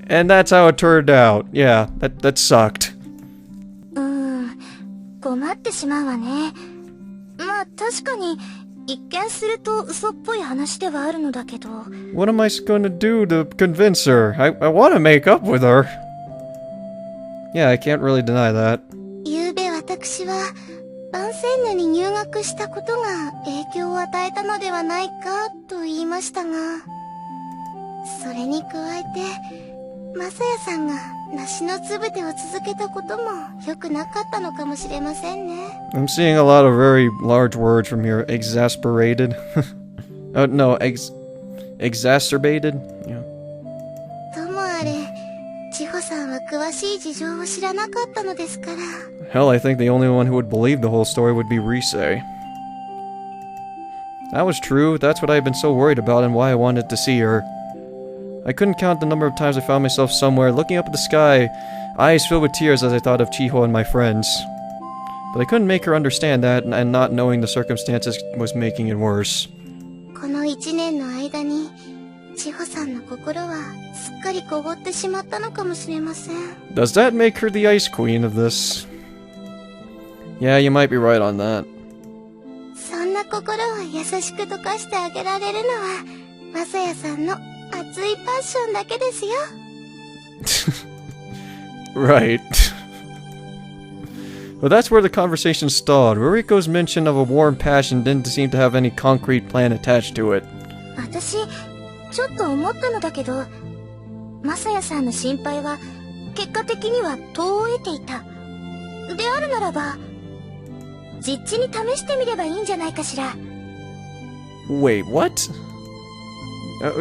And that's how it turned out. Yeah, that sucked. 困ってしまうわね。まあ確かに一見すると嘘っぽい話ではあるのだけど。What am I gonna do to convince her? I want to make up with her. Yeah, I can't really deny that. ゆうべ私はバンセンヌに入学したことが影響を与えたのではないかと言いましたが、それに加えてマサヤさんが梨のつぶてを続けたことも良くなかったのかもしれませんね。I'm seeing a lot of very large words from here. Exasperated. No, exacerbated? Yeah. ともあれ、千穂さんは詳しい事情を知らなかったのですから。Hell, I think the only one who would believe the whole story would be Risei. That was true. That's what I've been so worried about and why I wanted to see her. I couldn't count the number of times I found myself somewhere, looking up at the sky, eyes filled with tears as I thought of Chiho and my friends. But I couldn't make her understand that, and not knowing the circumstances was making it worse. この1年の間に、千穂さんの心はすっかり凍ってしまったのかもしれません。Does that make her the ice queen of this? Yeah, you might be right on that. そんな心を優しく溶かしてあげられるのは、マサヤさんの熱いパッションだけですよ。Right. Well, that's where the conversation stalled. Ruriko's mention of a warm passion didn't seem to have any concrete plan attached to it. 私、ちょっと思ったのだけど、マサヤさんの心配は結果的には遠を得ていた。であるならば、実地に試してみればいいんじゃないかしら。Wait, what?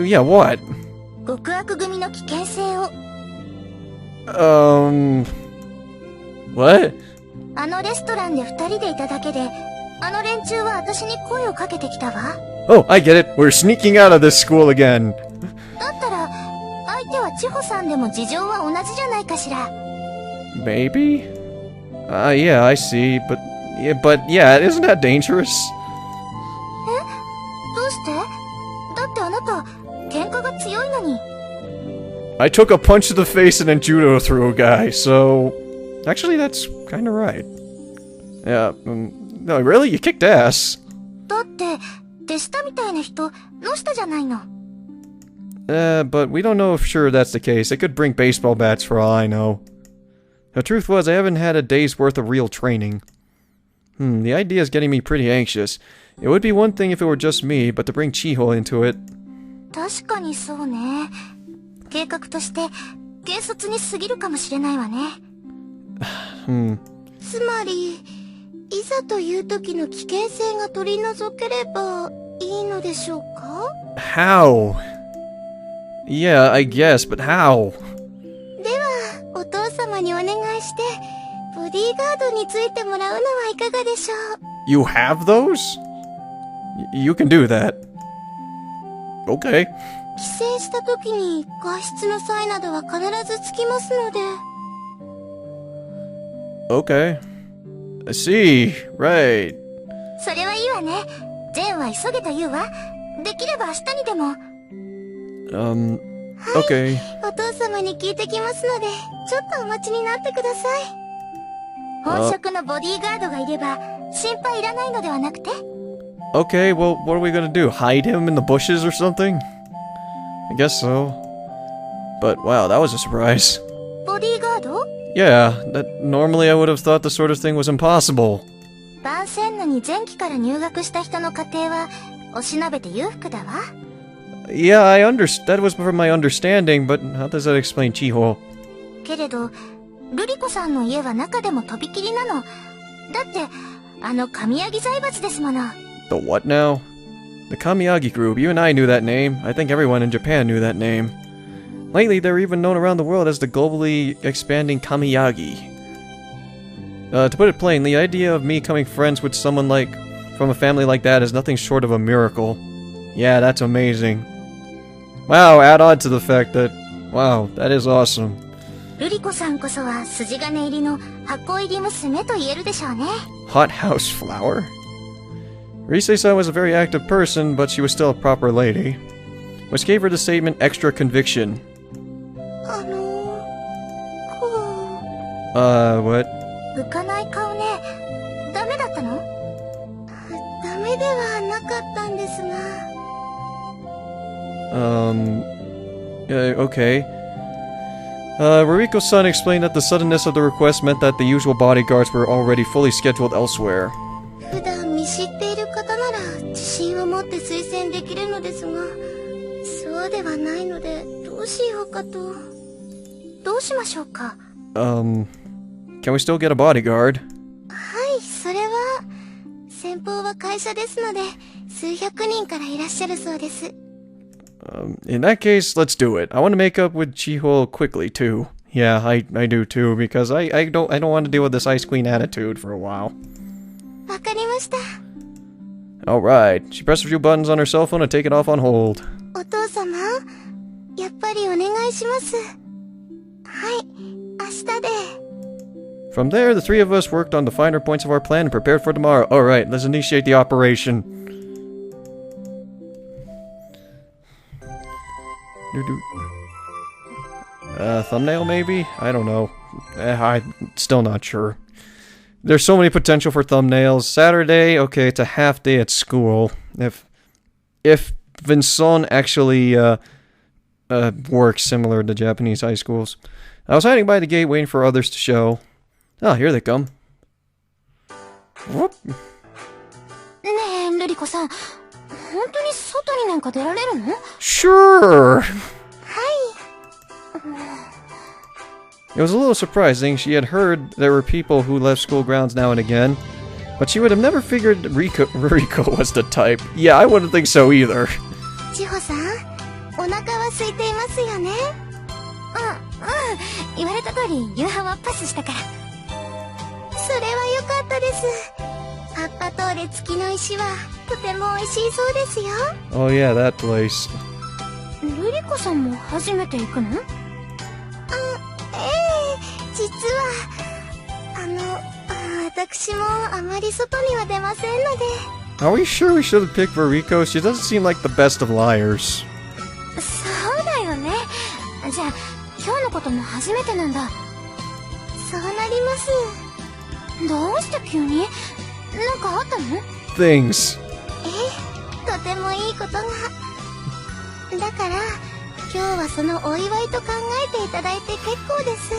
Yeah, what? 極悪組の危険性を。What? あのレストランで2人でいただけで、あの連中は私に声をかけてきたわ。Oh, I get it. We're sneaking out of this school again. だったら、相手は千穂さんでも事情は同じじゃないかしら。Maybe? Yeah, I see. But yeah, isn't that dangerous? どうして？だってあなた、喧嘩が強いのに。I took a punch to the face and then judo through a guy, so... Actually, that's kinda right. Yeah, no, really? You kicked ass. だって、手下みたいな人、の下じゃないの。But we don't know if sure that's the case. They could bring baseball bats for all I know. The truth was, I haven't had a day's worth of real training. The idea is getting me pretty anxious. It would be one thing if it were just me, but to bring Chiho into it... 確かにそうね。計画として、軽率に過ぎるかもしれないわね。つまり、いざという時の危険性が取り除ければいいのでしょうか？ How? Yeah, I guess, but how? では、お父様にお願いして、ボディーガードについてもらうのはいかがでしょう？ You have those? You can do that. Okay. 帰省した時に外出の際などは必ずつきますので。Okay. I see. Right. それはいいわね。ジェーンは急げと言うわ。できれば明日にでも。Okay. お父様に聞いてきますので、ちょっとお待ちになってください。本職のボディーガードがいれば、心配いらないのではなくて。Okay, well, what are we gonna do? Hide him in the bushes or something? I guess so. But wow, that was a surprise. ボディーガード？ Yeah, normally I would have thought the sort of thing was impossible. バンセンヌに前期から入学した人の家庭は、おしなべて裕福だわ。Yeah, that was from my understanding, but how does that explain Chiho? けれど、ルリコさんの家は中でもとびきりなの。だって、あの神谷財閥ですもの。The what now? The Kamiyagi Group. You and I knew that name. I think everyone in Japan knew that name. Lately, they're even known around the world as the globally expanding Kamiyagi. To put it plainly, the idea of me becoming friends with someone from a family like that is nothing short of a miracle. Yeah, that's amazing. Wow, add on to the fact that... Wow, that is awesome. ルリコさんこそは筋金入りの箱入り娘と言えるでしょうね。Hothouse flower? Risei-san was a very active person, but she was still a proper lady, which gave her the statement extra conviction. What? 浮かない顔ね。ダメだったの？ダメではなかったんですが。Okay. Ruriko's son explained that the suddenness of the request meant that the usual bodyguards were already fully scheduled elsewhere. 普段見知っている方なら自信を持って推薦できるのですが、そうではないのでどうしようかと。どうしましょうか？ Can we still get a bodyguard? はい、それは先方は会社ですので数百人からいらっしゃるそうです。In that case, let's do it. I want to make up with Chiho quickly too. Yeah, I do too, because I don't want to deal with this Ice Queen attitude for a while. わかりました。 Alright, she pressed a few buttons on her cell phone and take it off on hold. お父様、やっぱりお願いします。はい、明日で。From there, the three of us worked on the finer points of our plan and prepared for tomorrow. Alright, let's initiate the operation. Thumbnail maybe? I don't know. I'm still not sure. There's so many potential for thumbnails. Saturday, okay, it's a half day at school. If Vincent actually works similar to Japanese high schools. I was hiding by the gate waiting for others to show. Oh, here they come. Whoop. ねえ、ルリコさん、本当に外になんか出られるの？ Sure! It was a little surprising. She had heard there were people who left school grounds now and again, but she would have never figured Ruriko was the type. Yeah, I wouldn't think so either. 千穂さん、お腹は空いていますよね？言われた通り夕飯はパスしたから。それは良かったです。アッパトーレ付きの石はとても美味しいそうですよ。 Oh yeah, that place. ルリコさんも初めて行くの？実は私もあまり外には出ませんので。 Are we sure we should have picked Ruriko? She doesn't seem like the best of liars. そうだよね。じゃあ今日のことも初めてなんだ。そうなります。どうして急に？なんかあったの？ Things. とてもいいことが。だから今日はそのお祝いと考えていただいて結構です。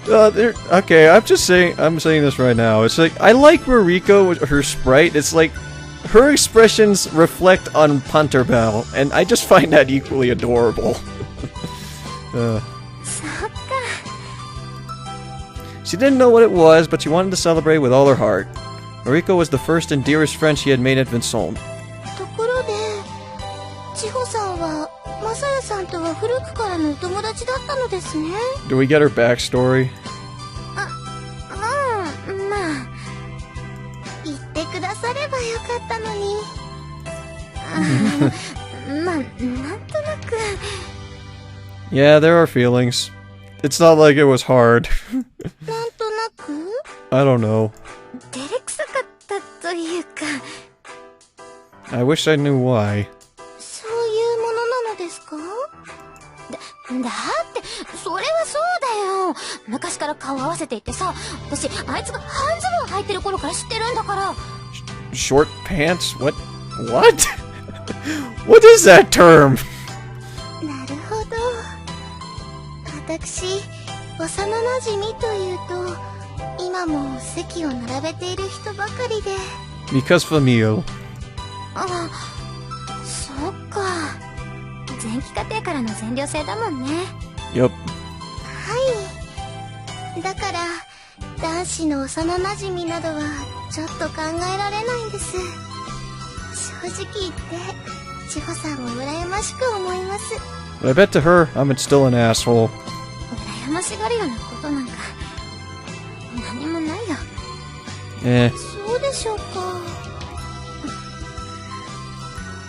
Okay, I'm saying this right now. It's like, I like Ruriko, her sprite. It's like, her expressions reflect on Punterbell, and I just find that equally adorable. She didn't know what it was, but she wanted to celebrate with all her heart. Ruriko was the first and dearest friend she had made at Vincent. ところで、千穂さんはマサヤさんとは古くからのお友達だったのですね。Do we get her backstory? まあ言ってくださればよかったのに。まあなんとなく。Yeah, there are feelings. It's not like it was hard. なんとなく？ I don't know. 照れくさかったというか。I wish I knew why. そういうものなのですか？だってそれはそうだよ。昔から顔合わせていてさ、私あいつが半ズボン履いてる頃から知ってるんだから。Short pants? What? What is that term? なるほど。私、幼馴染というと、今も席を並べている人ばかりで。Because familial. あ、そっか。前期家庭からの全寮制だもんね。Yup. はい。だから、男子の幼馴染などはちょっと考えられないんです。正直言って、千穂さんを羨ましく思います。But I bet to her, I'm still an asshole. 羨ましがるようなことなんか、何もないよ。そうでしょうか。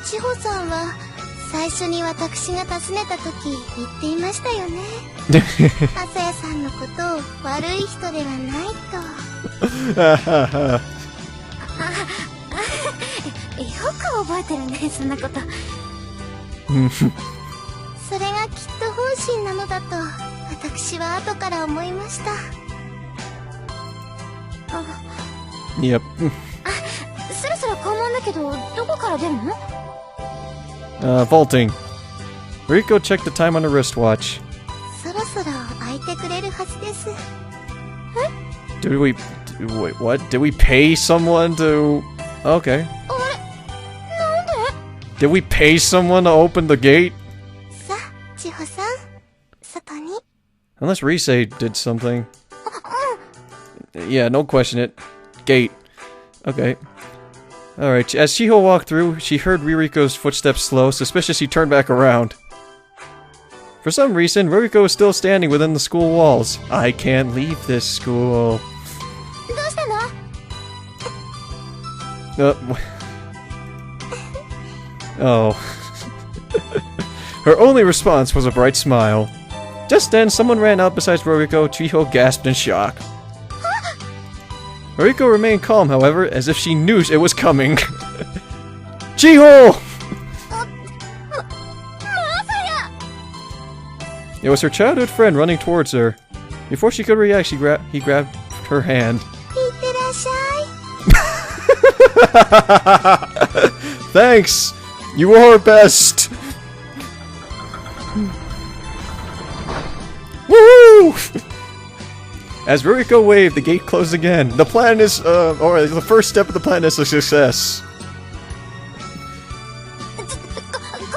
千穂さんは、最初に私が訪ねた時言っていましたよね。あさやさんのことを悪い人ではないと。よく覚えてるね、そんなこと。それがきっと本心なのだと私は後から思いました。Yep. そろそろ校門だけど、どこから出るの？ Vaulting. Riko checked the time on her wristwatch. そろそろ開いてくれるはずです。Did we... Wait, what? Did we pay someone to... Okay. あれ？なんで？ Did we pay someone to open the gate? さあ、千穂さん、外に。 Unless Risei did something. Yeah, no question it. Gate. Okay. Alright, as Chiho walked through, she heard Ririko's footsteps slow. Suspicious, she turned back around. For some reason, Ririko is still standing within the school walls. I can't leave this school. どうしたの？ Oh. Her only response was a bright smile. Just then, someone ran out besides Ririko. Chiho gasped in shock. Ririko remained calm, however, as if she knew it was coming. Chiho! It was her childhood friend running towards her. Before she could react, he grabbed her hand. いってらっしゃい。 Thanks! You are best! Woo! As Ririko waved, the gate closed again. The plan is, or the first step of the plan is a success. こ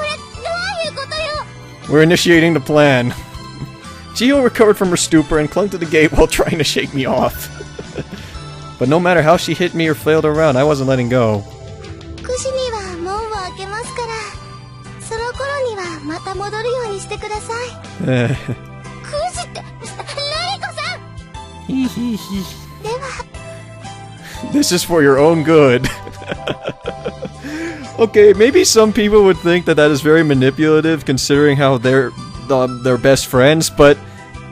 れ、どういうことよ？ We're initiating the plan. Chiho recovered from her stupor and clung to the gate while trying to shake me off. But no matter how she hit me or flailed around, I wasn't letting go. 9時には門を開けますから、その頃にはまた戻るようにしてください。9時って、レイコさん！ では。 This is for your own good. Okay, maybe some people would think that that is very manipulative, considering how they're best friends, but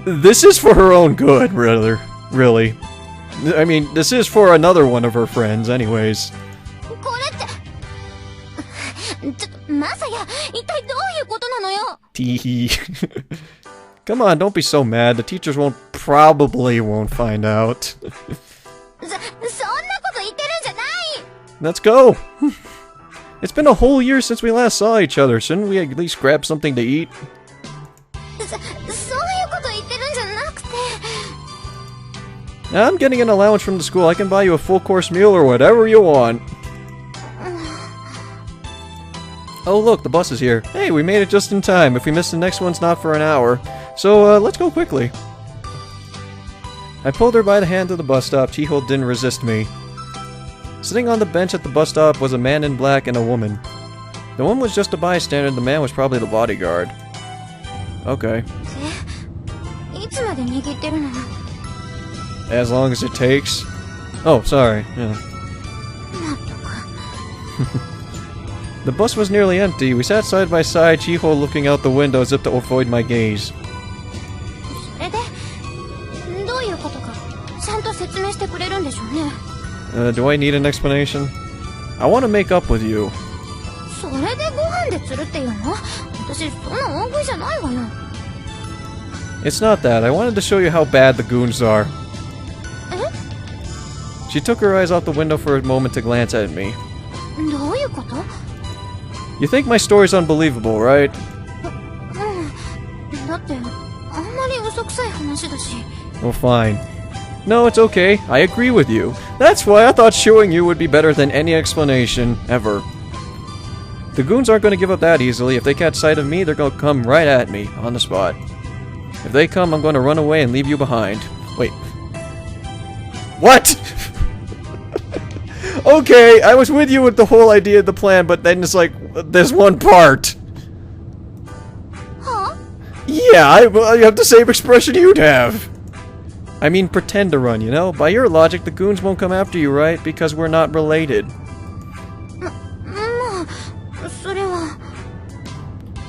this is for her own good, really. I mean, this is for another one of her friends, anyways. これって、まさや、一体どういうことなのよ? Teehee. Come on, don't be so mad. The teachers probably won't find out. そんなこと言ってるんじゃない! Let's go! It's been a whole year since we last saw each other. Shouldn't we at least grab something to eat? そういうこと言ってるんじゃなくて... I'm getting an allowance from the school. I can buy you a full-course meal or whatever you want. Oh look, the bus is here. Hey, we made it just in time. If we miss the next one, it's not for an hour. So, let's go quickly. I pulled her by the hand to the bus stop. Chiho didn't resist me. Sitting on the bench at the bus stop was a man in black and a woman. The woman was just a bystander, the man was probably the bodyguard. Okay. いつまで握ってるの? As long as it takes. Oh, sorry. Yeah. The bus was nearly empty. We sat side by side, Chiho looking out the window as if to avoid my gaze. それで、どういうことか、ちゃんと説明してくれるんでしょうね。Do I need an explanation? I want to make up with you. それでご飯で釣るっていうの? 私、そんな大食いじゃないわよ。 It's not that. I wanted to show you how bad the goons are. え? She took her eyes off the window for a moment to glance at me. どういうこと? You think my story's unbelievable, right? だって、あんまり嘘くさい話だし。 Well, fine. No, it's okay. I agree with you. That's why I thought showing you would be better than any explanation, ever. The goons aren't going to give up that easily. If they catch sight of me, they're going to come right at me, on the spot. If they come, I'm going to run away and leave you behind. Wait. What?! Okay, I was with you with the whole idea of the plan, but then it's like, there's one part. Huh? Yeah, I have the same expression you'd have. I mean, pretend to run, you know? By your logic, the goons won't come after you, right? Because we're not related.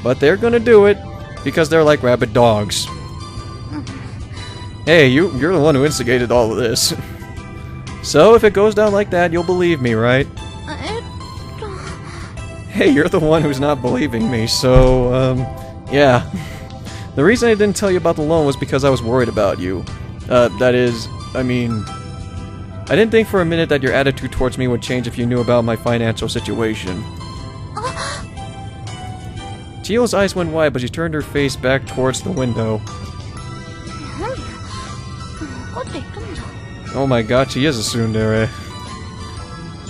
But they're gonna do it, because they're like rabid dogs. Hey, you're the one who instigated all of this. So, if it goes down like that, you'll believe me, right? Hey, you're the one who's not believing me, so, yeah. The reason I didn't tell you about the loan was because I was worried about you. That is, I mean... I didn't think for a minute that your attitude towards me would change if you knew about my financial situation. Chiyo's eyes went wide, but she turned her face back towards the window. Oh my god, she is a tsundere.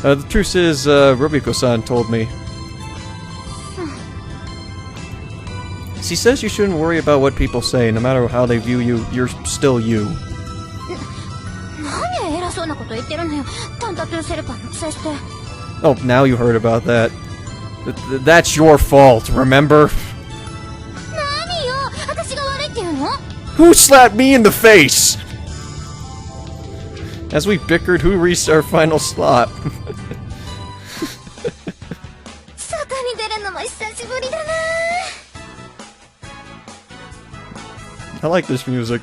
The truth is, Rubiko-san told me. She says you shouldn't worry about what people say. No matter how they view you, you're still you. Oh, now you heard about that. That's your fault, remember? Who slapped me in the face? As we bickered, who reached our final slot? I like this music.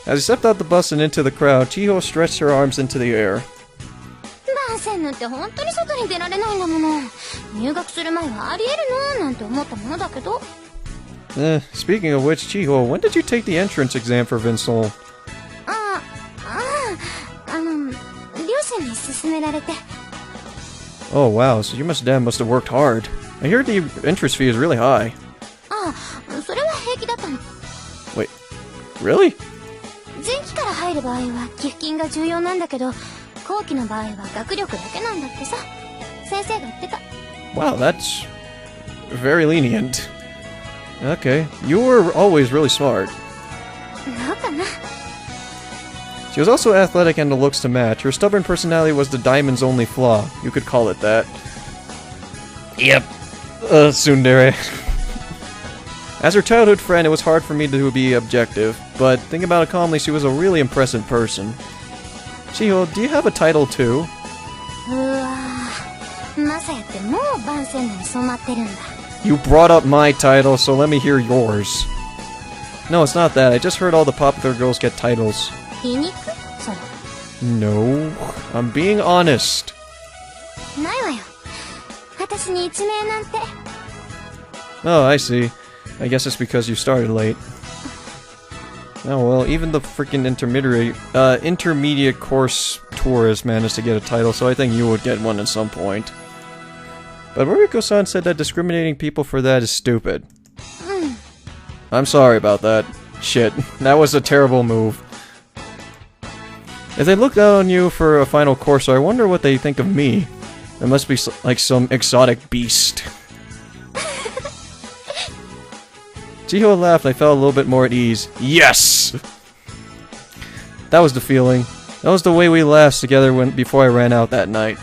As he stepped out the bus and into the crowd, Chiho stretched her arms into the air. Speaking of which, Chiho, when did you take the entrance exam for Vinsol? Oh wow, so you must have worked hard. I hear the entrance fee is really high. Wait, really? Wow, that's very lenient. Okay, you were always really smart. She was also athletic and the looks to match. Her stubborn personality was the diamond's only flaw. You could call it that. Yep. Tsundere. As her childhood friend, it was hard for me to be objective, but thinking about it calmly, she was a really impressive person. Chiho, do you have a title too? You brought up my title, so let me hear yours. No, it's not that. I just heard all the popular girls get titles. No, I'm being honest. Oh, I see. I guess it's because you started late. Oh well, even the freaking intermediate course tourist managed to get a title, so I think you would get one at some point. But Ruriko-san said that discriminating people for that is stupid. I'm sorry about that. Shit, that was a terrible move. If they look down on you for a final course, I wonder what they think of me. It must be like some exotic beast. Chiho laughed and I felt a little bit more at ease. Yes! That was the feeling. That was the way we laughed together before I ran out that night.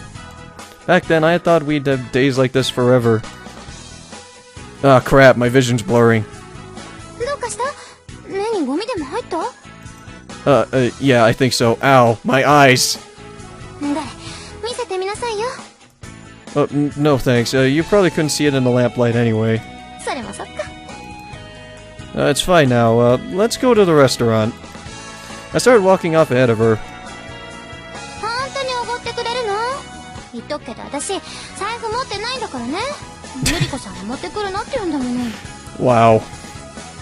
Back then, I thought we'd have days like this forever. Ah, crap, my vision's blurring. Yeah, I think so. Ow, my eyes! No thanks. You probably couldn't see it in the lamplight anyway. It's fine now. Let's go to the restaurant. I started walking off ahead of her. Wow.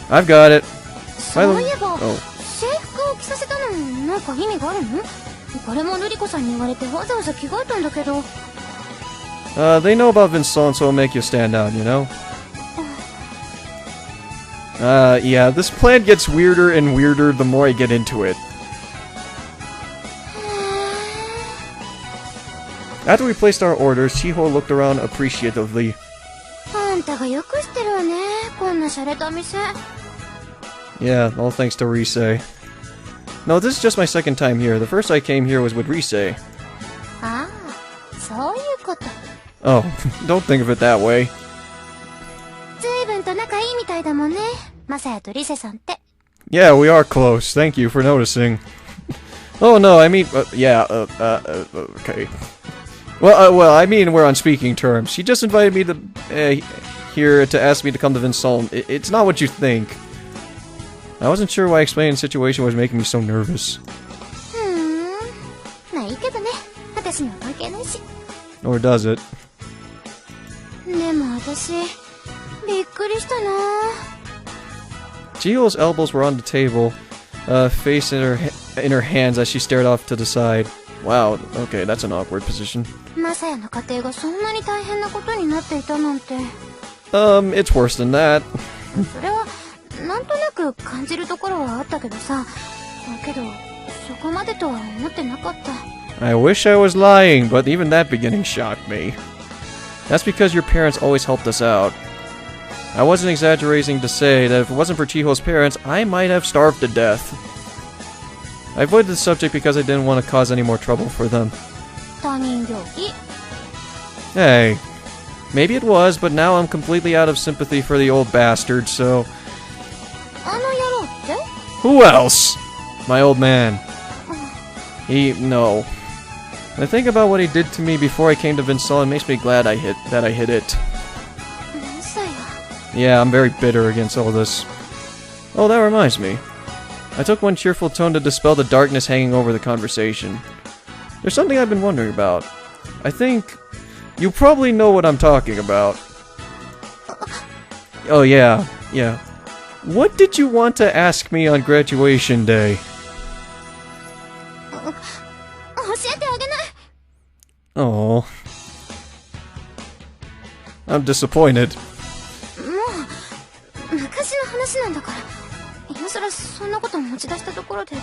I've got it. They know about Vincent, so it'll make you stand out, you know? Yeah, this plan gets weirder and weirder the more I get into it. After we placed our orders, Chiho looked around appreciatively. Yeah, all thanks to Rise. No, this is just my second time here. The first I came here was with Rise. Oh, don't think of it that way. Yeah, we are close. Thank you for noticing. Oh no, I mean, okay. Well, I mean we're on speaking terms. She just invited me to here to ask me to come to Vinsol. It's not what you think. I wasn't sure why explaining the situation was making me so nervous. Or does it? Chiyo's elbows were on the table, face in her in her hands as she stared off to the side. Wow, okay, that's an awkward position. マサヤの家庭がそんなに大変なことになっていたなんて。It's worse than that. それはなんとなく感じるところはあったけどさ。だけどそこまでとは思ってなかった。I wish I was lying, but even that beginning shocked me. That's because your parents always helped us out. I wasn't exaggerating to say that if it wasn't for Chiho's parents, I might have starved to death. I avoided the subject because I didn't want to cause any more trouble for them. 他人行儀。 Hey, maybe it was, but now I'm completely out of sympathy for the old bastard, so... あの野郎って？ Who else? My old man. No. When I think about what he did to me before I came to Vinsol, it makes me glad that I hit it. マサヤ。 Yeah, I'm very bitter against all this. Oh, that reminds me. I took one cheerful tone to dispel the darkness hanging over the conversation. There's something I've been wondering about. I think you probably know what I'm talking about. Oh yeah. What did you want to ask me on graduation day? 教えてあげない。 Oh. I'm disappointed. もう昔の話なんだから。今更そんなこと持ち出したところで。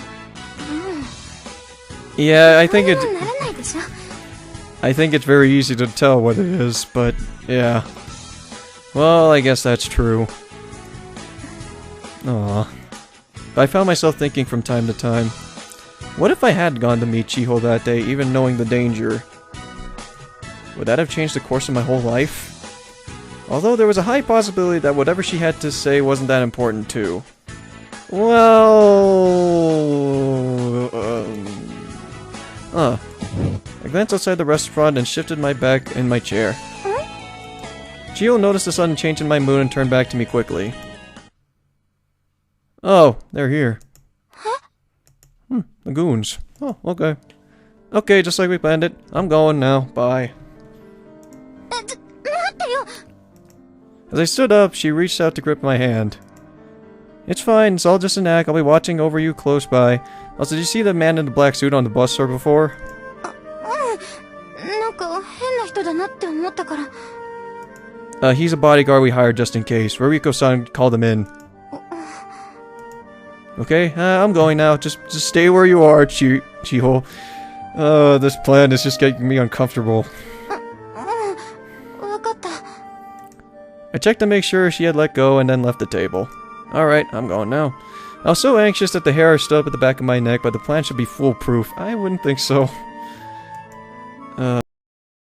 Yeah, I think ならないでしょ。 I think it's very easy to tell what it is, but yeah. Well, I guess that's true. Aw. But I found myself thinking from time to time, what if I had gone to meet Chiho that day, even knowing the danger? Would that have changed the course of my whole life? Although there was a high possibility that whatever she had to say wasn't that important too. Well... I glanced outside the restaurant and shifted my back in my chair. Chiho noticed a sudden change in my mood and turned back to me quickly. Oh, they're here. Huh? The goons. Oh, okay. Okay, just like we planned it. I'm going now. Bye. 待ってよ。 As I stood up, she reached out to grip my hand. It's fine, it's all just an act. I'll be watching over you close by. Also, did you see the man in the black suit on the bus store before? なんか変な人だなって思ったから。 He's a bodyguard we hired just in case. Ruriko-san called him in. Okay, I'm going now. Just stay where you are, Chiho. This plan is just getting me uncomfortable. わかった。 I checked to make sure she had let go and then left the table. Alright, I'm going now. I was so anxious that the hair stood up at the back of my neck, but the plan should be foolproof. I wouldn't think so.